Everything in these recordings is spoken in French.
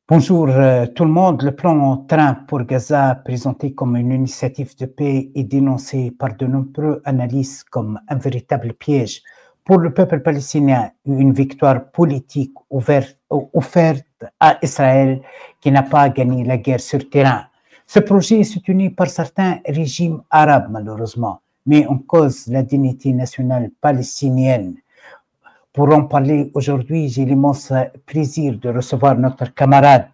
Bonjour tout le monde. Le plan Trump pour Gaza, présenté comme une initiative de paix, est dénoncé par de nombreux analystes comme un véritable piège pour le peuple palestinien, une victoire politique offerte à Israël qui n'a pas gagné la guerre sur terrain. Ce projet est soutenu par certains régimes arabes, malheureusement, mais en cause la dignité nationale palestinienne. Pour en parler aujourd'hui, j'ai l'immense plaisir de recevoir notre camarade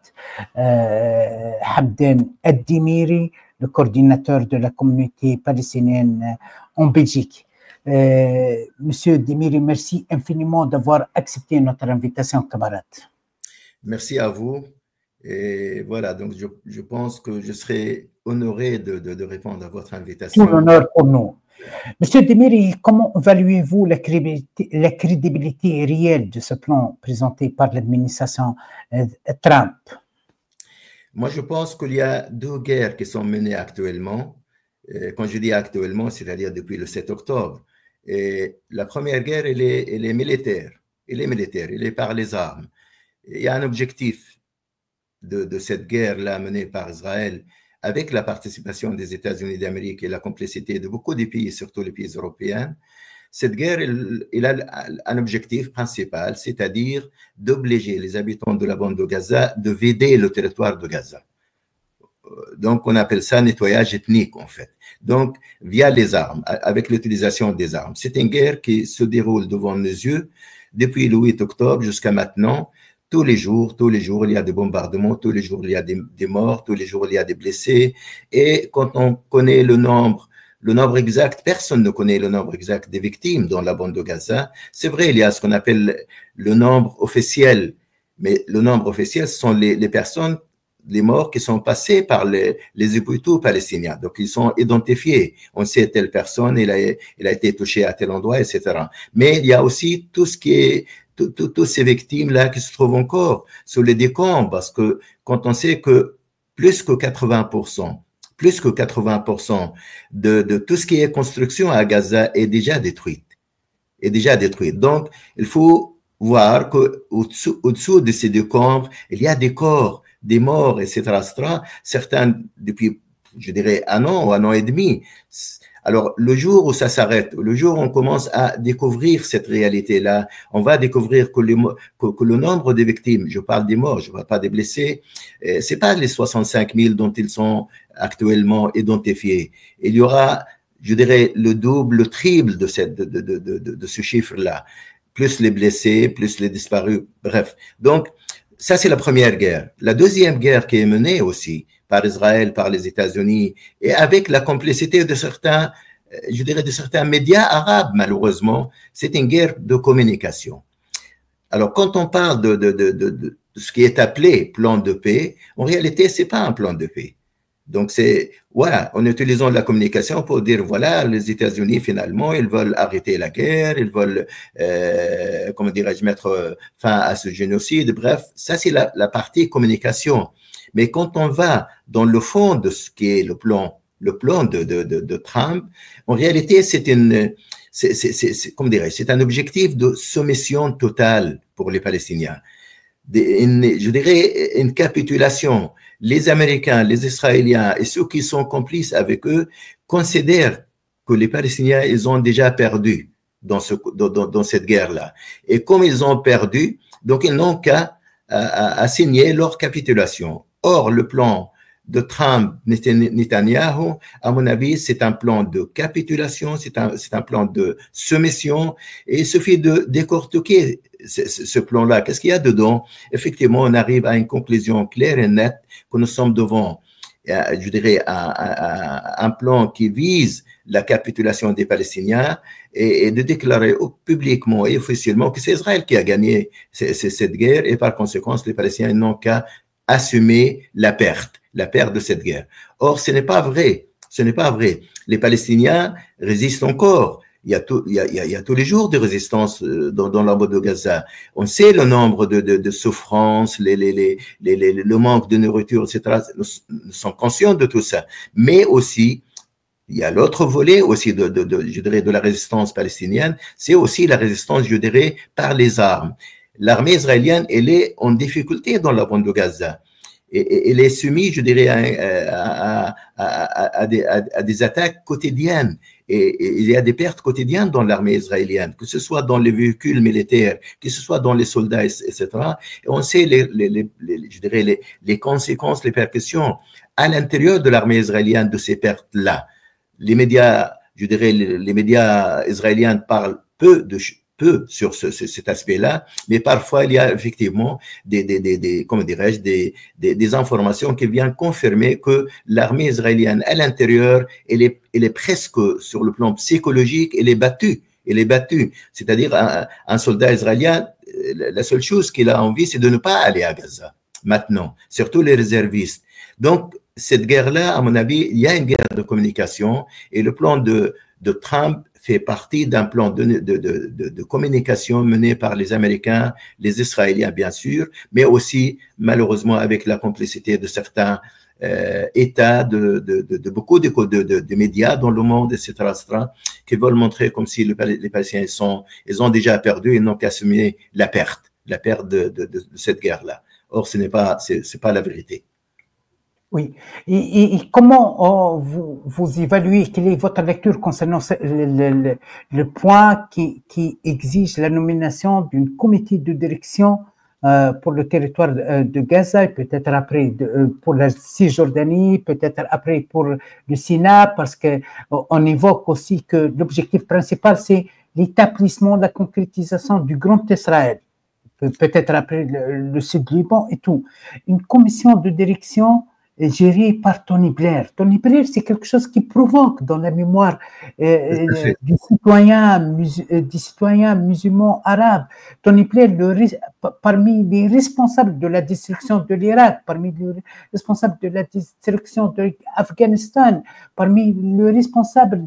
Hamden Addimiri, le coordinateur de la communauté palestinienne en Belgique. Monsieur Addimiri, merci infiniment d'avoir accepté notre invitation, camarade. Merci à vous. Et voilà, donc je pense que je serai honoré de répondre à votre invitation. Tout l'honneur pour nous. Monsieur Addimiri, comment évaluez-vous la crédibilité réelle de ce plan présenté par l'administration Trump? Moi, je pense qu'il y a deux guerres qui sont menées actuellement. Quand je dis actuellement, c'est-à-dire depuis le 7 octobre. Et la première guerre, elle est militaire. Elle est par les armes. Il y a un objectif de cette guerre-là menée par Israël avec la participation des États-Unis d'Amérique et la complicité de beaucoup de pays, surtout les pays européens. Cette guerre, elle a un objectif principal, c'est-à-dire d'obliger les habitants de la bande de Gaza de vider le territoire de Gaza. Donc, on appelle ça nettoyage ethnique, en fait. Donc, via les armes, avec l'utilisation des armes. C'est une guerre qui se déroule devant nos yeux depuis le 8 octobre jusqu'à maintenant. Tous les jours, il y a des bombardements, tous les jours, il y a des morts, tous les jours, il y a des blessés. Et quand on connaît le nombre exact, personne ne connaît le nombre exact des victimes dans la bande de Gaza. C'est vrai, il y a ce qu'on appelle le nombre officiel, mais le nombre officiel, ce sont les personnes, les morts qui sont passés par les hôpitaux palestiniens. Donc, ils sont identifiés. On sait telle personne, il a été touché à tel endroit, etc. Mais il y a aussi tout ce qui est toutes ces victimes-là qui se trouvent encore sur les décombres, parce que quand on sait que plus que 80% de tout ce qui est construction à Gaza est déjà détruite. Donc, il faut voir qu'au-dessous de ces décombres, il y a des corps, des morts, etc. Certains depuis, je dirais, un an et demi. Alors, le jour où ça s'arrête, le jour où on commence à découvrir cette réalité-là, on va découvrir que le nombre de victimes, je parle des morts, je ne parle pas des blessés, c'est pas les 65 000 dont ils sont actuellement identifiés. Il y aura, je dirais, le double, le triple de ce chiffre-là, plus les blessés, plus les disparus, bref. Donc, ça, c'est la première guerre. La deuxième guerre qui est menée aussi par Israël, par les États-Unis, et avec la complicité de certains, je dirais, de certains médias arabes, malheureusement, c'est une guerre de communication. Alors, quand on parle de ce qui est appelé plan de paix, en réalité, c'est pas un plan de paix. Donc, c'est, voilà, en utilisant la communication pour dire, voilà, les États-Unis, finalement, ils veulent arrêter la guerre, ils veulent, comment dirais-je, mettre fin à ce génocide. Bref, ça, c'est la partie communication. Mais quand on va dans le fond de ce qui est le plan de Trump, en réalité, c'est un objectif de soumission totale pour les Palestiniens. Je dirais une capitulation. Les Américains, les Israéliens et ceux qui sont complices avec eux considèrent que les Palestiniens, ils ont déjà perdu dans cette guerre-là. Et comme ils ont perdu, donc ils n'ont qu'à signer leur capitulation. Or, le plan de Trump, Netanyahu, à mon avis, c'est un plan de capitulation, c'est un plan de soumission, et il suffit de décortiquer ce plan-là. Qu'est-ce qu'il y a dedans? Effectivement, on arrive à une conclusion claire et nette que nous sommes devant, je dirais, un plan qui vise la capitulation des Palestiniens et de déclarer publiquement et officiellement que c'est Israël qui a gagné cette guerre et par conséquent, les Palestiniens n'ont qu'à assumer la perte de cette guerre. Or, ce n'est pas vrai. Les Palestiniens résistent encore. Il y a tous les jours de résistance dans la bande de Gaza. On sait le nombre de souffrances, le manque de nourriture, etc. Nous sommes conscients de tout ça. Mais aussi, il y a l'autre volet aussi je dirais, de la résistance palestinienne, c'est aussi la résistance, je dirais, par les armes. l'armée israélienne, elle est en difficulté dans la bande de Gaza. Et elle est soumise, je dirais, à des attaques quotidiennes. Et il y a des pertes quotidiennes dans l'armée israélienne, que ce soit dans les véhicules militaires, que ce soit dans les soldats, etc. Et on sait je dirais les conséquences, les percussions à l'intérieur de l'armée israélienne de ces pertes-là. Les médias, je dirais, les médias israéliens parlent peu sur cet aspect-là, mais parfois il y a effectivement comment dirais-je, des informations qui viennent confirmer que l'armée israélienne à l'intérieur, elle est presque sur le plan psychologique, elle est battue. C'est-à-dire un soldat israélien, la seule chose qu'il a envie, c'est de ne pas aller à Gaza maintenant, surtout les réservistes. Donc, cette guerre-là, à mon avis, il y a une guerre de communication et le plan de Trump fait partie d'un plan de communication mené par les Américains, les Israéliens bien sûr, mais aussi malheureusement avec la complicité de certains États, de beaucoup de médias dans le monde, etc., qui veulent montrer comme si les Palestiniens ils ont déjà perdu et n'ont qu'assumé la perte de cette guerre-là. Or, c'est pas la vérité. Oui. Et comment vous évaluez, quelle est votre lecture concernant le point qui exige la nomination d'un comité de direction pour le territoire de Gaza, et peut-être après pour la Cisjordanie, peut-être après pour le Sinaï, parce qu'on évoque aussi que l'objectif principal, c'est l'établissement, la concrétisation du Grand Israël, peut-être après le Sud Liban et tout. Une commission de direction géré par Tony Blair. Tony Blair, c'est quelque chose qui provoque dans la mémoire des citoyens musulmans arabes. Tony Blair, parmi les responsables de la destruction de l'Irak, parmi les responsables de la destruction de l'Afghanistan, parmi les responsables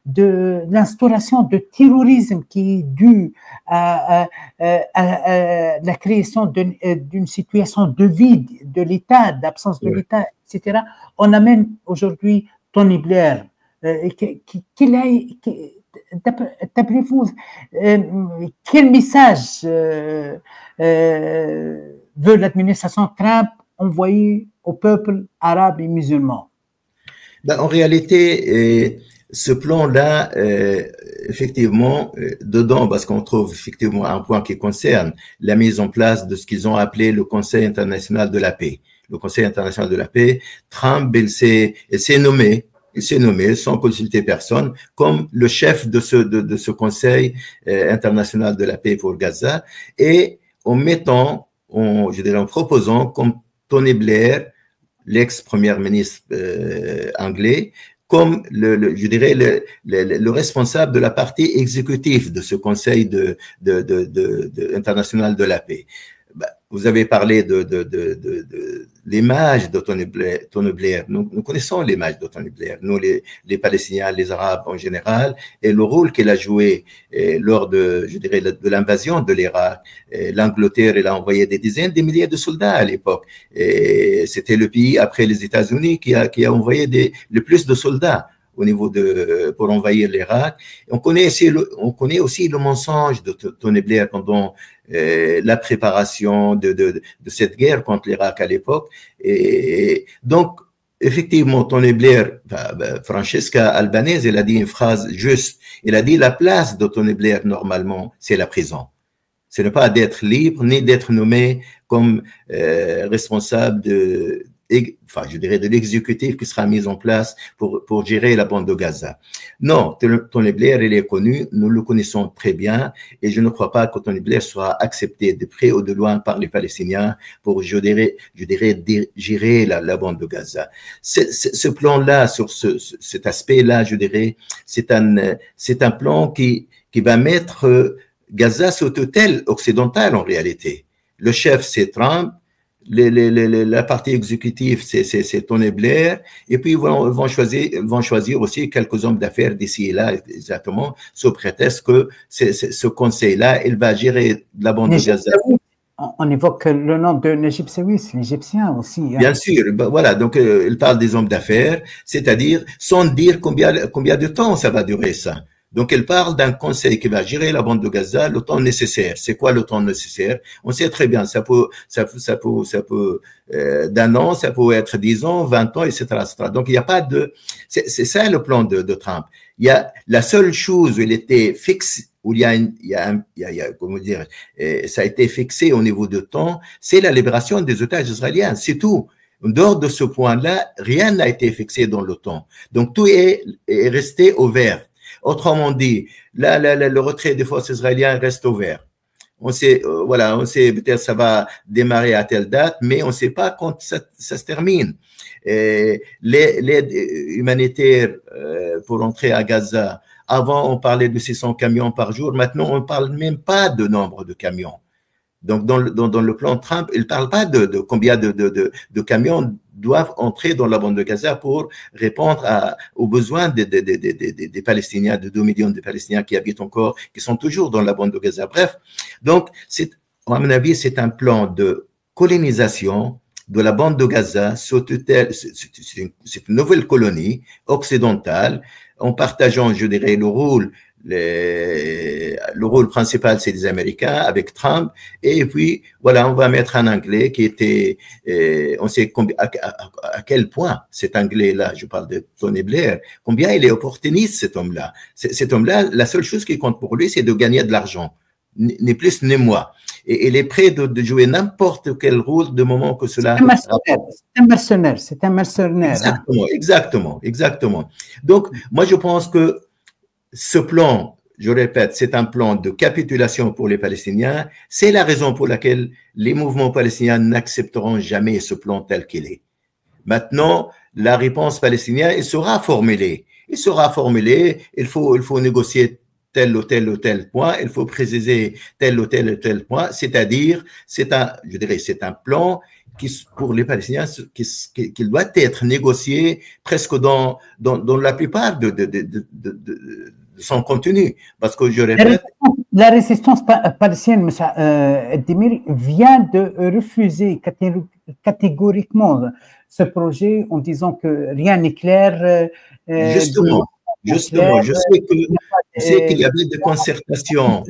de l'instauration de terrorisme qui est due à la création d'une situation de vide de l'État, d'absence de l'État, etc. On amène aujourd'hui Tony Blair. D'après vous, quel message veut l'administration Trump envoyer au peuple arabe et musulman? En réalité, ce plan-là, effectivement, dedans, parce qu'on trouve effectivement un point qui concerne la mise en place de ce qu'ils ont appelé le Conseil international de la paix. Le Conseil international de la paix, Trump, il s'est nommé sans consulter personne comme le chef de ce Conseil international de la paix pour Gaza, et en proposant comme Tony Blair, l'ex-premier ministre anglais, comme le responsable de la partie exécutive de ce Conseil international de la paix. Vous avez parlé de l'image de Tony Blair. Nous connaissons l'image de Tony Blair, nous les Palestiniens, les Arabes en général, et le rôle qu'il a joué lors de l'invasion de l'Irak. L'Angleterre, elle a envoyé des dizaines de milliers de soldats à l'époque. C'était le pays, après les États-Unis, qui a envoyé le plus de soldats au niveau pour envahir l'Irak. On connaît aussi le mensonge de Tony Blair pendant la préparation de cette guerre contre l'Irak à l'époque. Et donc, effectivement, Tony Blair, Francesca Albanese, elle a dit une phrase juste. Elle a dit la place de Tony Blair, normalement, c'est la prison. Ce n'est pas d'être libre, ni d'être nommé comme responsable de l'exécutif qui sera mis en place pour gérer la bande de Gaza. Non, Tony Blair, il est connu, nous le connaissons très bien, et je ne crois pas que Tony Blair soit accepté de près ou de loin par les Palestiniens pour, gérer la bande de Gaza. Ce plan-là, sur cet aspect-là, je dirais, c'est un plan qui va mettre Gaza sous tutelle occidentale en réalité. Le chef, c'est Trump. La partie exécutive, c'est Tony Blair, et puis ils vont choisir aussi quelques hommes d'affaires d'ici et là, exactement, sous prétexte que ce conseil-là, il va gérer la bande de Gaza. On évoque le nom de Najib Sawiris, l'Égyptien aussi. Hein. Bien sûr, voilà, donc il parle des hommes d'affaires, c'est-à-dire sans dire combien de temps ça va durer ça. Donc, elle parle d'un conseil qui va gérer la bande de Gaza le temps nécessaire. C'est quoi le temps nécessaire? On sait très bien, ça peut d'un an, ça peut être 10 ans, 20 ans, etc., etc. Donc, il n'y a pas de, c'est ça le plan de Trump. Il y a la seule chose où il était fixe, où il y a comment dire, ça a été fixé au niveau de temps, c'est la libération des otages israéliens. C'est tout. En dehors de ce point-là, rien n'a été fixé dans le temps. Donc, tout est resté ouvert. Autrement dit, le retrait des forces israéliennes reste ouvert. On sait, voilà, on sait peut-être ça va démarrer à telle date, mais on ne sait pas quand ça se termine. L'aide humanitaire pour entrer à Gaza, avant on parlait de 600 camions par jour, maintenant on ne parle même pas de nombre de camions. Donc dans le plan Trump, il ne parle pas de combien de camions doivent entrer dans la bande de Gaza pour répondre aux besoins des Palestiniens, de 2 millions de Palestiniens qui habitent encore, qui sont toujours dans la bande de Gaza. Bref, donc à mon avis, c'est un plan de colonisation de la bande de Gaza sous tutelle, c'est une nouvelle colonie occidentale, en partageant, je dirais, le rôle principal, c'est des Américains avec Trump, et puis voilà, on va mettre un Anglais qui était, on sait à quel point cet Anglais-là, je parle de Tony Blair, combien il est opportuniste, cet homme-là. Cet homme-là, la seule chose qui compte pour lui, c'est de gagner de l'argent, ni plus ni moins. Et il est prêt de jouer n'importe quel rôle de moment que cela. C'est un mercenaire, c'est un mercenaire. Exactement, exactement. Donc, moi, je pense que ce plan, je répète, c'est un plan de capitulation pour les Palestiniens. C'est la raison pour laquelle les mouvements palestiniens n'accepteront jamais ce plan tel qu'il est. Maintenant, la réponse palestinienne, elle sera formulée. Il sera formulé, il faut négocier tel ou tel point, il faut préciser tel ou tel point, c'est-à-dire, c'est un plan qui, pour les Palestiniens, qui doit être négocié presque dans la plupart de son contenu. Parce que je répète. La résistance palestinienne, M. Demir, vient de refuser catégoriquement ce projet en disant que rien n'est clair. Justement, je sais qu'il y avait des concertations.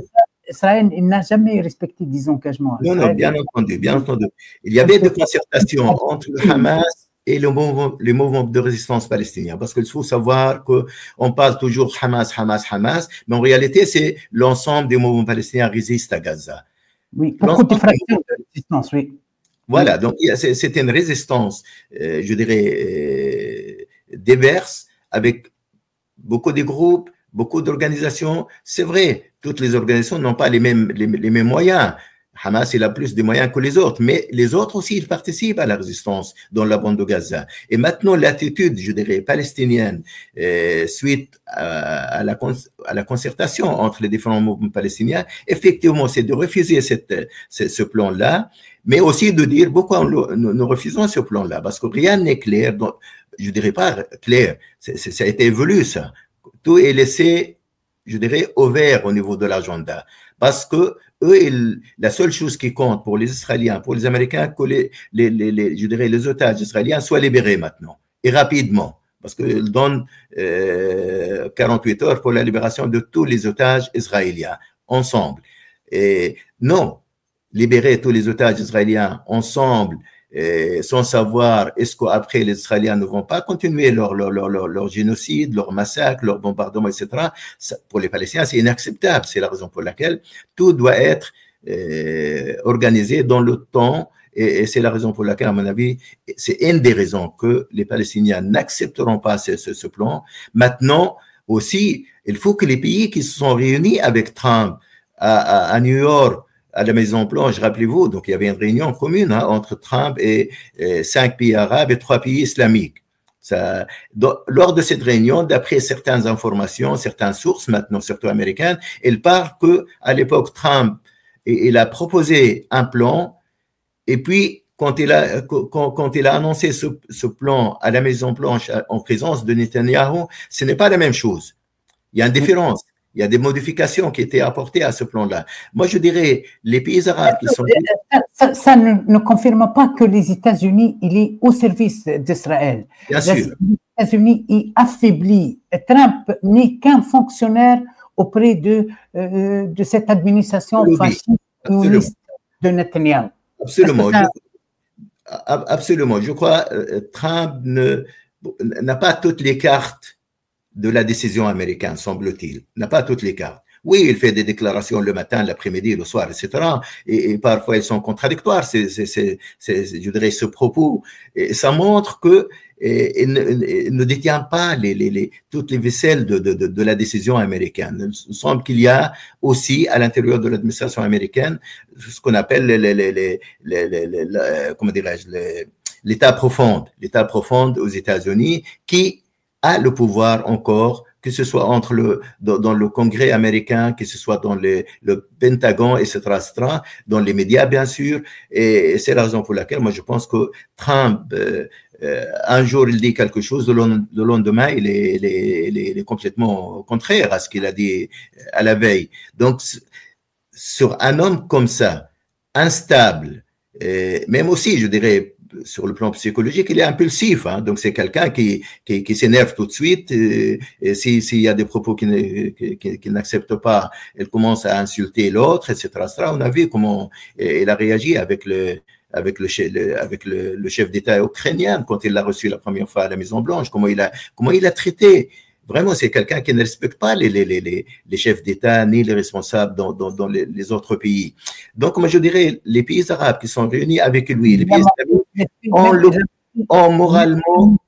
Israël n'a jamais respecté des engagements. Non, bien entendu, bien entendu. Il y avait des concertations entre le Hamas et les mouvements de résistance palestiniens. Parce qu'il faut savoir qu'on parle toujours Hamas, mais en réalité, c'est l'ensemble des mouvements palestiniens résistent à Gaza. Oui, beaucoup de fractures de résistance, oui. Voilà, donc c'est une résistance, je dirais, diverse, avec beaucoup de groupes, beaucoup d'organisations. C'est vrai, toutes les organisations n'ont pas les mêmes moyens. Hamas, il a plus de moyens que les autres, mais les autres aussi, ils participent à la résistance dans la bande de Gaza. Et maintenant, l'attitude, je dirais, palestinienne, suite à la concertation entre les différents mouvements palestiniens, effectivement, c'est de refuser ce plan-là, mais aussi de dire pourquoi nous refusons ce plan-là, parce que rien n'est clair, je dirais pas clair, ça a été évolué, ça. Tout est laissé, je dirais, ouvert au niveau de l'agenda. Parce que eux, la seule chose qui compte pour les Israéliens, pour les Américains, que je dirais, les otages israéliens soient libérés maintenant, et rapidement. Parce qu'ils donnent 48 heures pour la libération de tous les otages israéliens, ensemble. Et non, libérer tous les otages israéliens ensemble, sans savoir est-ce qu'après les Israéliens ne vont pas continuer leur génocide, leur massacre, leur bombardement, etc. Ça, pour les Palestiniens, c'est inacceptable. C'est la raison pour laquelle tout doit être organisé dans le temps. Et c'est la raison pour laquelle, à mon avis, c'est une des raisons que les Palestiniens n'accepteront pas ce plan. Maintenant, aussi, il faut que les pays qui se sont réunis avec Trump à New York, à la Maison-Blanche, rappelez-vous, donc il y avait une réunion commune entre Trump et 5 pays arabes et 3 pays islamiques. Lors de cette réunion, d'après certaines informations, certaines sources, maintenant surtout américaines, il parle qu'à l'époque, Trump, il a proposé un plan, et puis quand il a annoncé ce plan à la Maison-Blanche en présence de Netanyahou, ce n'est pas la même chose. Il y a une différence. Il y a des modifications qui étaient apportées à ce plan-là. Moi, je dirais, les pays arabes qui sont... Ça ne confirme pas que les États-Unis, il est au service d'Israël. Bien sûr. Les États-Unis, il affaiblit. Trump n'est qu'un fonctionnaire auprès de cette administration fasciste de Netanyahu. Absolument. Absolument. Je crois que Trump n'a pas toutes les cartes de la décision américaine, semble-t-il. N'a pas toutes les cartes. Oui, il fait des déclarations le matin, l'après-midi, le soir, etc. Et parfois, elles sont contradictoires, je dirais, ce propos. Et ça montre que il ne détient pas toutes les vaisselles de la décision américaine. Il semble qu'il y a aussi, à l'intérieur de l'administration américaine, ce qu'on appelle comment dirais-je, l'État profond aux États-Unis, qui a le pouvoir encore, que ce soit dans le Congrès américain, que ce soit dans le Pentagone, etc., dans les médias, bien sûr. Et c'est la raison pour laquelle moi, je pense que Trump, un jour, il dit quelque chose, le lendemain, il est complètement contraire à ce qu'il a dit à la veille. Donc, sur un homme comme ça, instable, même aussi, je dirais, sur le plan psychologique, il est impulsif. Hein, donc, c'est quelqu'un qui s'énerve tout de suite. Et s'il y a des propos qu'il n'accepte pas, il commence à insulter l'autre, etc. On a vu comment il a réagi avec le chef d'État ukrainien quand il l'a reçu la première fois à la Maison-Blanche, comment il a traité. Vraiment, c'est quelqu'un qui ne respecte pas les chefs d'État ni les responsables dans les autres pays. Donc, moi, je dirais, les pays arabes qui sont réunis avec lui, les pays islamiques, ont moralement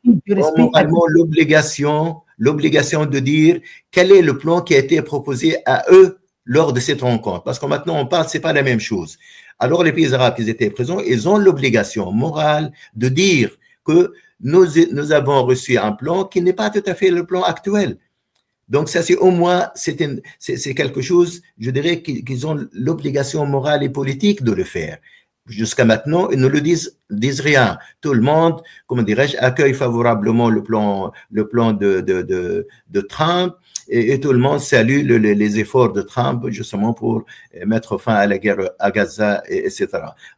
l'obligation de dire quel est le plan qui a été proposé à eux lors de cette rencontre. Parce que maintenant, on parle, c'est pas la même chose. Alors, les pays arabes qui étaient présents, ils ont l'obligation morale de dire que nous avons reçu un plan qui n'est pas tout à fait le plan actuel. Donc, ça, c'est au moins, c'est quelque chose, je dirais, qu'ils ont l'obligation morale et politique de le faire. Jusqu'à maintenant, ils ne le disent rien. Tout le monde, comment dirais-je, accueille favorablement le plan de Trump et tout le monde salue les efforts de Trump justement pour mettre fin à la guerre à Gaza, etc.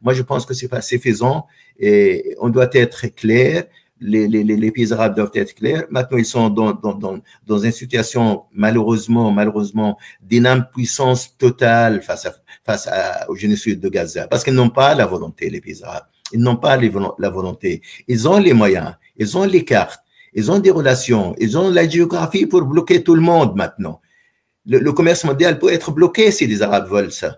Moi, je pense que c'est pas suffisant et on doit être clair. Les pays arabes doivent être clairs. Maintenant, ils sont dans une situation, malheureusement, d'une impuissance totale face au génocide de Gaza. Parce qu'ils n'ont pas la volonté, les pays arabes. Ils n'ont pas la volonté. Ils ont les moyens, ils ont les cartes, ils ont des relations, ils ont la géographie pour bloquer tout le monde maintenant. Le commerce mondial peut être bloqué si les Arabes veulent ça.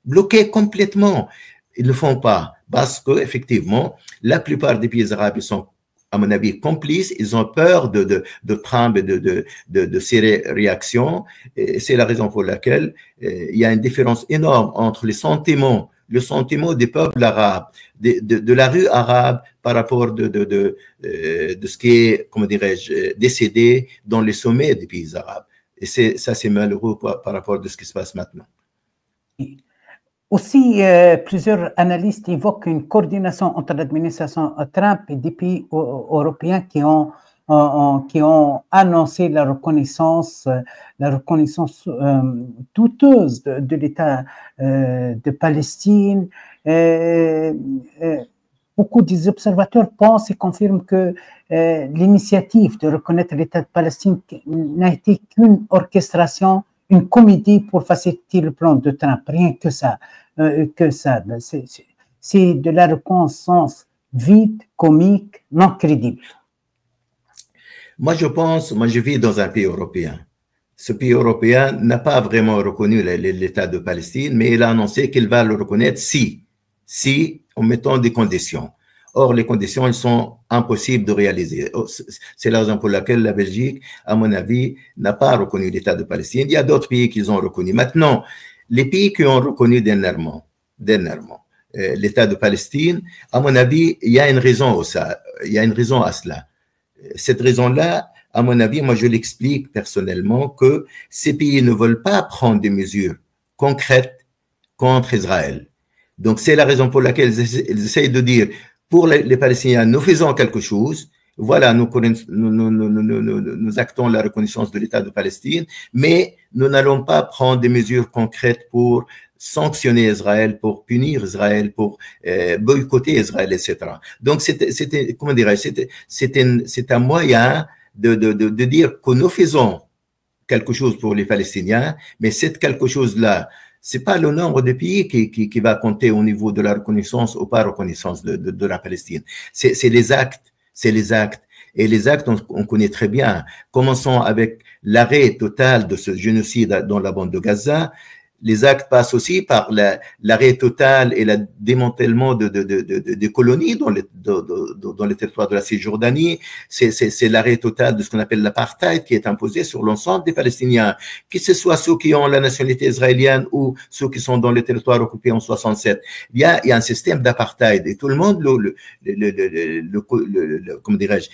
Bloqué complètement. Ils ne le font pas. Parce que, effectivement, la plupart des pays arabes, ils sont, à mon avis, complices. Ils ont peur de Trump et de ses réactions. Et c'est la raison pour laquelle il y a une différence énorme entre le sentiment des peuples arabes, de la rue arabe par rapport de ce qui est, comment dirais-je, décédé dans les sommets des pays arabes. Et ça, c'est malheureux par rapport à ce qui se passe maintenant. Aussi, plusieurs analystes évoquent une coordination entre l'administration Trump et des pays européens qui ont annoncé la reconnaissance douteuse de l'État de Palestine. Beaucoup des observateurs pensent et confirment que l'initiative de reconnaître l'État de Palestine n'a été qu'une orchestration, une comédie pour faciliter le plan de Trump, rien que ça. C'est de la reconnaissance vide, comique, non crédible. Moi, je vis dans un pays européen. Ce pays européen n'a pas vraiment reconnu l'État de Palestine, mais il a annoncé qu'il va le reconnaître si, en mettant des conditions. Or, les conditions, elles sont impossibles de réaliser. C'est la raison pour laquelle la Belgique, à mon avis, n'a pas reconnu l'État de Palestine. Il y a d'autres pays qui ont reconnu. Maintenant, les pays qui ont reconnu dernièrement l'État de Palestine, à mon avis, il y a une raison à cela. Cette raison-là, à mon avis, moi je l'explique personnellement que ces pays ne veulent pas prendre des mesures concrètes contre Israël. Donc c'est la raison pour laquelle ils essayent de dire, pour les Palestiniens, nous faisons quelque chose, voilà, nous actons la reconnaissance de l'État de Palestine, mais nous n'allons pas prendre des mesures concrètes pour sanctionner Israël, pour punir Israël, pour boycotter Israël, etc. Donc, c'est un moyen de dire que nous faisons quelque chose pour les Palestiniens, mais c'est quelque chose-là, c'est pas le nombre de pays qui va compter au niveau de la reconnaissance ou pas reconnaissance de la Palestine. C'est les actes, c'est les actes. Et les actes, on connaît très bien. Commençons avec l'arrêt total de ce génocide dans la bande de Gaza. Les actes passent aussi par l'arrêt total et le démantèlement des colonies dans les territoires de la Cisjordanie. C'est l'arrêt total de ce qu'on appelle l'apartheid qui est imposé sur l'ensemble des Palestiniens, que ce soit ceux qui ont la nationalité israélienne ou ceux qui sont dans les territoires occupés en 67. Il y a un système d'apartheid et tout le monde comment dirais-je,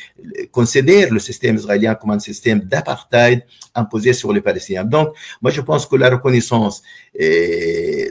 considère le système israélien comme un système d'apartheid imposé sur les Palestiniens. Donc, moi, je pense que la reconnaissance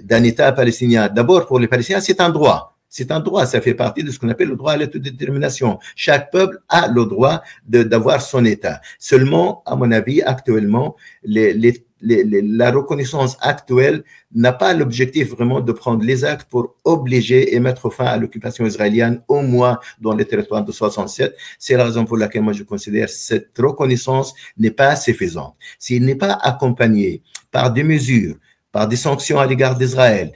d'un État palestinien, d'abord pour les Palestiniens, c'est un droit. C'est un droit, ça fait partie de ce qu'on appelle le droit à l'autodétermination. Chaque peuple a le droit d'avoir son État. Seulement, à mon avis, actuellement, la reconnaissance actuelle n'a pas l'objectif vraiment de prendre les actes pour obliger et mettre fin à l'occupation israélienne, au moins dans les territoires de 67. C'est la raison pour laquelle moi je considère que cette reconnaissance n'est pas suffisante. S'il n'est pas accompagné par des mesures, par des sanctions à l'égard d'Israël,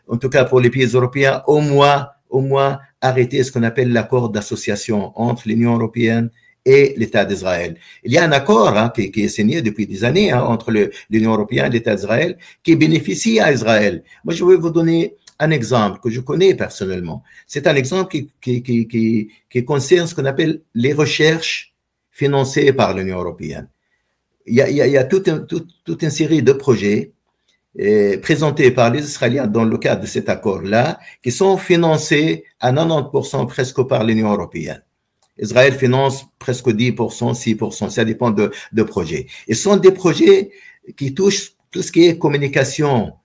en tout cas pour les pays européens, au moins arrêter ce qu'on appelle l'accord d'association entre l'Union européenne et l'État d'Israël. Il y a un accord qui est signé depuis des années entre l'Union européenne et l'État d'Israël qui bénéficie à Israël. Moi, je vais vous donner un exemple que je connais personnellement. C'est un exemple qui concerne ce qu'on appelle les recherches financées par l'Union européenne. Il y a toute une série de projets présentés par les Israéliens dans le cadre de cet accord-là, qui sont financés à 90% presque par l'Union européenne. Israël finance presque 10%, 6%, ça dépend de projets. Et ce sont des projets qui touchent tout ce qui est communication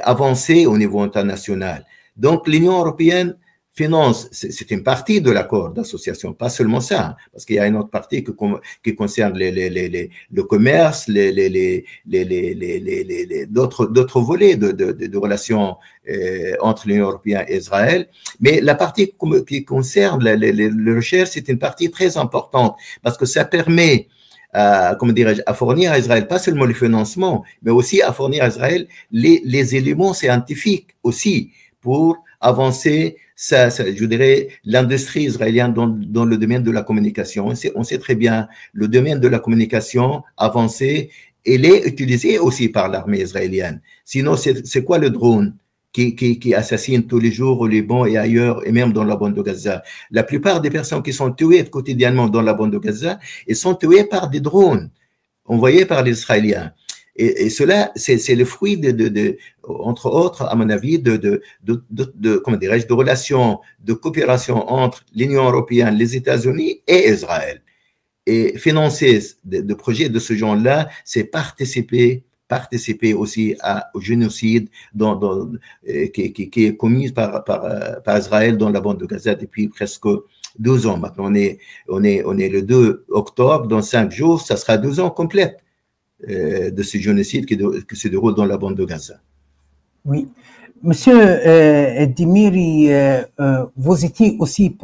avancée au niveau international. Donc l'Union européenne finance, c'est une partie de l'accord d'association, pas seulement ça, parce qu'il y a une autre partie qui concerne le commerce, d'autres volets de relations entre l'Union européenne et Israël. Mais la partie qui concerne les recherches, c'est une partie très importante, parce que ça permet comment dirais-je, à fournir à Israël pas seulement le financement, mais aussi à fournir à Israël les éléments scientifiques aussi pour avancer je dirais, l'industrie israélienne dans le domaine de la communication. On sait très bien, le domaine de la communication avancé, il est utilisé aussi par l'armée israélienne. Sinon, c'est quoi le drone qui assassine tous les jours au Liban et ailleurs, et même dans la bande de Gaza? La plupart des personnes qui sont tuées quotidiennement dans la bande de Gaza, elles sont tuées par des drones envoyés par les Israéliens. Et cela, c'est le fruit entre autres, à mon avis, comment dirais-je, de relations, de coopération entre l'Union européenne, les États-Unis et Israël. Et financer de projets de ce genre-là, c'est participer aussi au génocide qui est commis par Israël dans la bande de Gaza depuis presque 12 ans. Maintenant, on est le 2 octobre, dans 5 jours, ça sera 12 ans complètes de ce génocide qui se déroule dans la bande de Gaza. Oui. Monsieur Dimiri, vous étiez aussi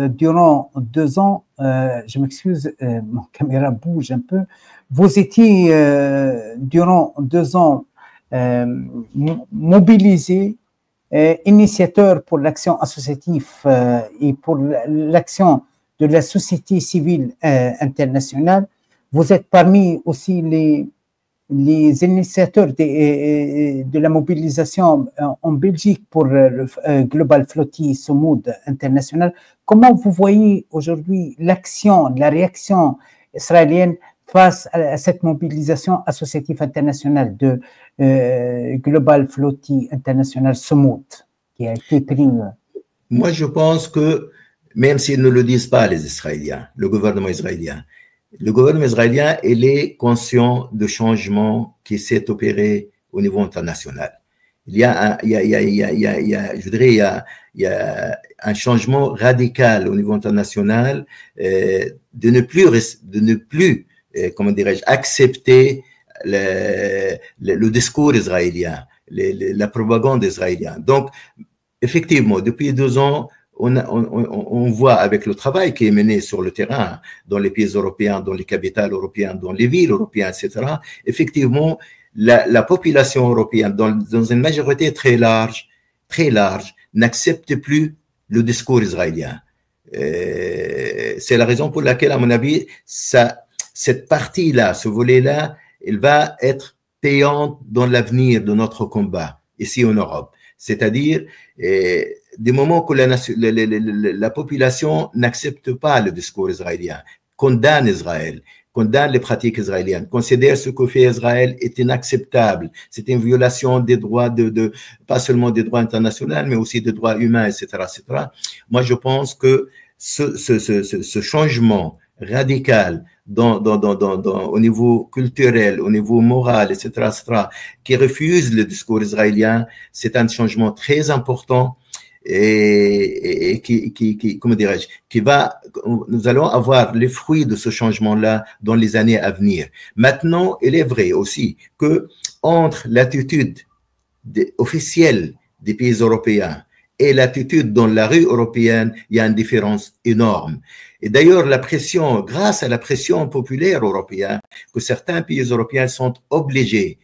durant 2 ans, je m'excuse, mon caméra bouge un peu, vous étiez durant 2 ans mobilisé, initiateur pour l'action associative et pour l'action de la société civile internationale. Vous êtes parmi aussi les initiateurs de la mobilisation en Belgique pour le Global Flotti Somoud International. Comment vous voyez aujourd'hui la réaction israélienne face à cette mobilisation associative internationale de Global Flotti International Somoud qui a été prise? Moi, je pense que même s'ils ne le disent pas, les Israéliens, le gouvernement israélien, il est conscient du changement qui s'est opéré au niveau international. Il y a un changement radical au niveau international de ne plus comment dirais-je, accepter le discours israélien, la propagande israélienne. Donc, effectivement, depuis 2 ans, on voit avec le travail qui est mené sur le terrain, dans les pays européens, dans les capitales européennes, dans les villes européennes, etc., effectivement, la population européenne, dans une majorité très large, n'accepte plus le discours israélien. C'est la raison pour laquelle, à mon avis, cette partie-là, ce volet-là, elle va être payante dans l'avenir de notre combat, ici en Europe. C'est-à-dire, des moments que la population n'accepte pas le discours israélien, condamne Israël, condamne les pratiques israéliennes, considère ce que fait Israël est inacceptable. C'est une violation des droits pas seulement des droits internationaux, mais aussi des droits humains, etc., etc. Moi, je pense que ce changement radical au niveau culturel, au niveau moral, etc., qui refuse le discours israélien, c'est un changement très important et comment dirais-je, nous allons avoir les fruits de ce changement-là dans les années à venir. Maintenant, il est vrai aussi que entre l'attitude officielle des pays européens et l'attitude dans la rue européenne, il y a une différence énorme. Et d'ailleurs, grâce à la pression populaire européenne, que certains pays européens sont obligés,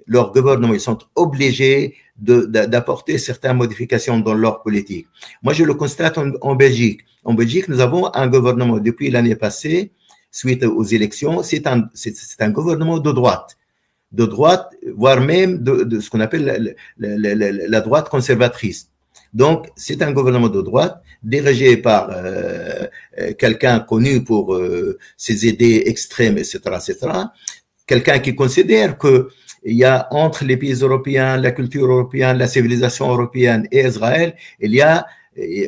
leurs gouvernements, ils sont obligés d'apporter certaines modifications dans leur politique. Moi, je le constate en Belgique. En Belgique, nous avons un gouvernement depuis l'année passée, suite aux élections, c'est un gouvernement de droite, voire même de ce qu'on appelle la droite conservatrice. Donc, c'est un gouvernement de droite dirigé par quelqu'un connu pour ses idées extrêmes, etc., etc. Quelqu'un qui considère que il y a entre les pays européens, la culture européenne, la civilisation européenne et Israël, il y a,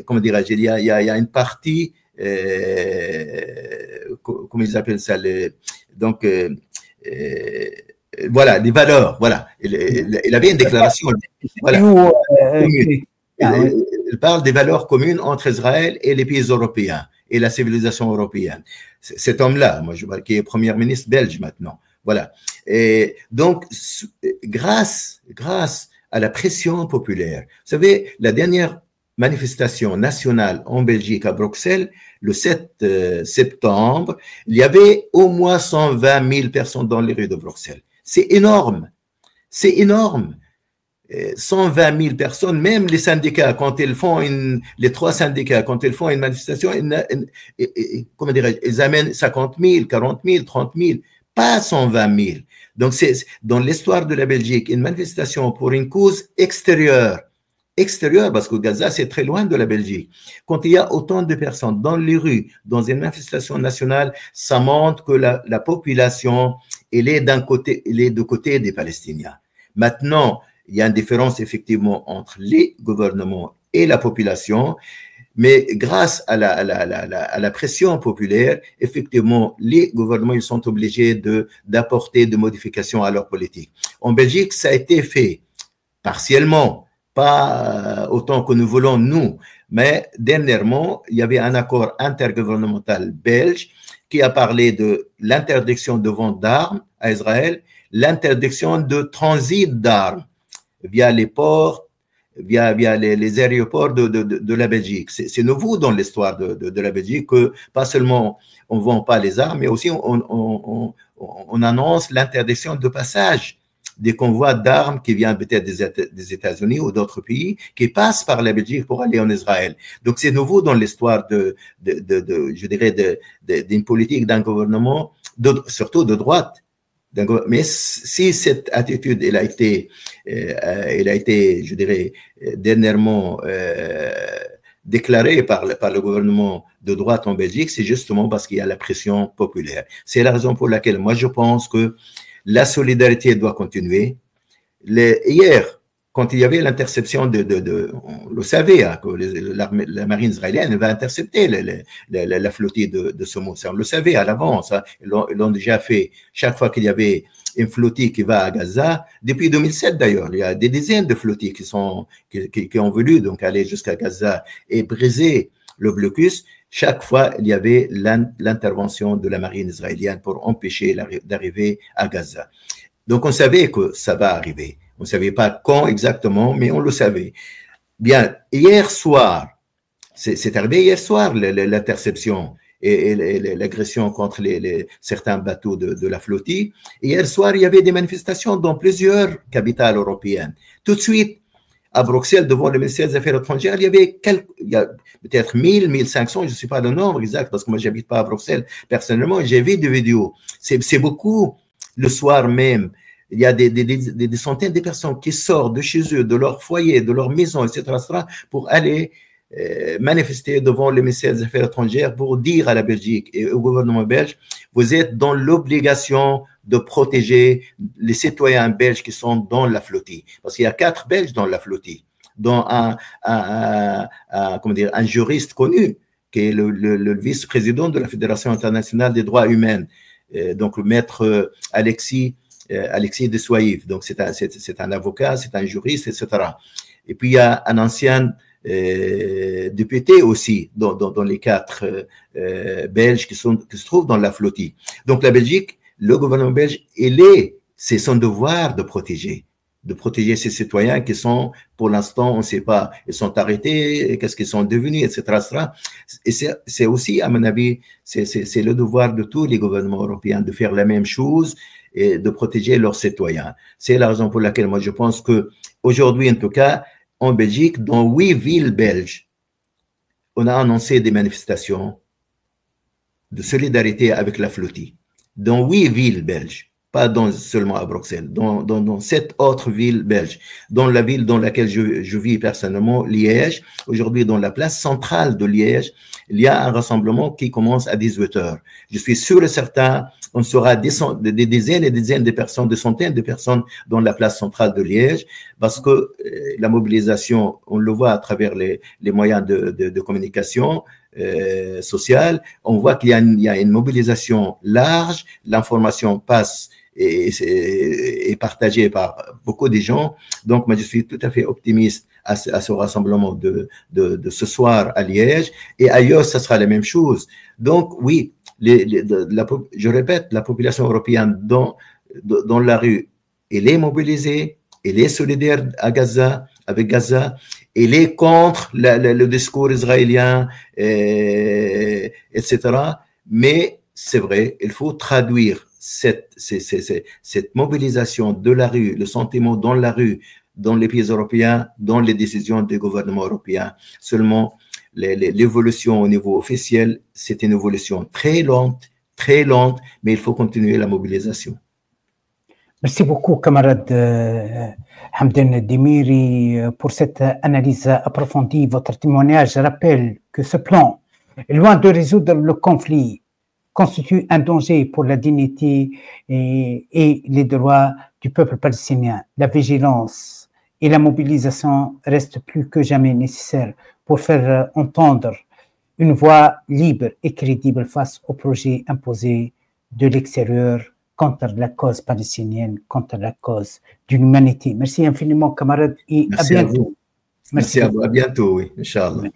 comment dirais-je, il y a une partie, comment ils appellent ça, donc, voilà, des valeurs, voilà. Il avait une déclaration, voilà. Il parle des valeurs communes entre Israël et les pays européens et la civilisation européenne. Cet homme-là, moi, je vois qui est premier ministre belge maintenant. Voilà. Et donc, grâce à la pression populaire, vous savez, la dernière manifestation nationale en Belgique à Bruxelles, le 7 septembre, il y avait au moins 120 000 personnes dans les rues de Bruxelles. C'est énorme. C'est énorme. 120 000 personnes, même les syndicats, quand ils font les trois syndicats, quand ils font une manifestation, comment dirais-je, ils amènent 50 000, 40 000, 30 000, pas 120 000. Donc, c'est dans l'histoire de la Belgique, une manifestation pour une cause extérieure, parce que Gaza, c'est très loin de la Belgique. Quand il y a autant de personnes dans les rues, dans une manifestation nationale, ça montre que la population, elle est du côté des Palestiniens. Maintenant, il y a une différence effectivement entre les gouvernements et la population, mais grâce à la pression populaire, effectivement, les gouvernements ils sont obligés d'apporter des modifications à leur politique. En Belgique, ça a été fait partiellement, pas autant que nous voulons nous, mais dernièrement, il y avait un accord intergouvernemental belge qui a parlé de l'interdiction de vente d'armes à Israël, l'interdiction de transit d'armes via les ports, via les aéroports de la Belgique. C'est nouveau dans l'histoire de la Belgique que pas seulement on ne vend pas les armes, mais aussi on annonce l'interdiction de passage des convois d'armes qui viennent peut-être des États-Unis ou d'autres pays, qui passent par la Belgique pour aller en Israël. Donc c'est nouveau dans l'histoire je dirais, d'une politique d'un gouvernement, surtout de droite. Mais si cette attitude, elle a été, je dirais, dernièrement déclarée par le gouvernement de droite en Belgique, c'est justement parce qu'il y a la pression populaire. C'est la raison pour laquelle moi je pense que la solidarité doit continuer. Hier, quand il y avait l'interception on le savait, hein, que la marine israélienne va intercepter la flottille de Saumon. On le savait à l'avance. Hein. Ils l'ont déjà fait chaque fois qu'il y avait une flottille qui va à Gaza. Depuis 2007 d'ailleurs, il y a des dizaines de flottilles qui ont voulu donc aller jusqu'à Gaza et briser le blocus. Chaque fois, il y avait l'intervention de la marine israélienne pour empêcher d'arriver à Gaza. Donc, on savait que ça va arriver. On ne savait pas quand exactement, mais on le savait. Bien, hier soir, c'est arrivé hier soir, l'interception et l'agression contre certains bateaux de la flottille. Et hier soir, il y avait des manifestations dans plusieurs capitales européennes. Tout de suite, à Bruxelles, devant le ministère des Affaires étrangères, il y a peut-être 1000, 1500, je ne sais pas le nombre exact, parce que moi, je n'habite pas à Bruxelles. Personnellement, j'ai vu des vidéos. C'est beaucoup le soir même. Il y a des centaines de personnes qui sortent de chez eux, de leur foyer, de leur maison, etc., pour aller manifester devant le ministère des Affaires étrangères pour dire à la Belgique et au gouvernement belge, vous êtes dans l'obligation de protéger les citoyens belges qui sont dans la flottille. Parce qu'il y a 4 Belges dans la flottille, dont comment dire, un juriste connu, qui est le vice-président de la Fédération internationale des droits humains, donc le maître Alexis de Soaïf. Donc c'est un avocat, c'est un juriste, etc. Et puis il y a un ancien députés aussi dans les 4 Belges qui se trouvent dans la flottille. Donc la Belgique, le gouvernement belge, c'est son devoir de protéger ses citoyens qui sont, pour l'instant, on ne sait pas, ils sont arrêtés, qu'est-ce qu'ils sont devenus, etc. Et c'est aussi, à mon avis, c'est le devoir de tous les gouvernements européens de faire la même chose et de protéger leurs citoyens. C'est la raison pour laquelle moi je pense que aujourd'hui, en tout cas, en Belgique, dans 8 villes belges, on a annoncé des manifestations de solidarité avec la flottille. Dans 8 villes belges, pas seulement à Bruxelles, dans 7 autres villes belges. Dans la ville dans laquelle je vis personnellement, Liège, aujourd'hui dans la place centrale de Liège, il y a un rassemblement qui commence à 18h. Je suis sûr et certain, on sera des dizaines et des dizaines de personnes, des centaines de personnes dans la place centrale de Liège, parce que la mobilisation, on le voit à travers les moyens de communication sociale, on voit qu'il y a une mobilisation large, l'information passe et est partagée par beaucoup de gens. Donc, moi, je suis tout à fait optimiste à ce rassemblement de ce soir à Liège, et ailleurs, ça sera la même chose. Donc, oui, je répète, la population européenne dans la rue, elle est mobilisée, elle est solidaire avec Gaza, elle est contre le discours israélien, etc. Mais c'est vrai, il faut traduire cette mobilisation de la rue, le sentiment dans la rue, dans les pays européens, dans les décisions des gouvernements européens. Seulement, l'évolution au niveau officiel, c'est une évolution très lente, mais il faut continuer la mobilisation. Merci beaucoup, camarade Hamden Demiri, pour cette analyse approfondie, votre témoignage. Je rappelle que ce plan, loin de résoudre le conflit, constitue un danger pour la dignité et les droits du peuple palestinien. La vigilance et la mobilisation restent plus que jamais nécessaires pour faire entendre une voix libre et crédible face aux projets imposés de l'extérieur contre la cause palestinienne, contre la cause de l'humanité. Merci infiniment, camarades, et merci à bientôt. Merci à vous, à bientôt, oui, Inch'Allah.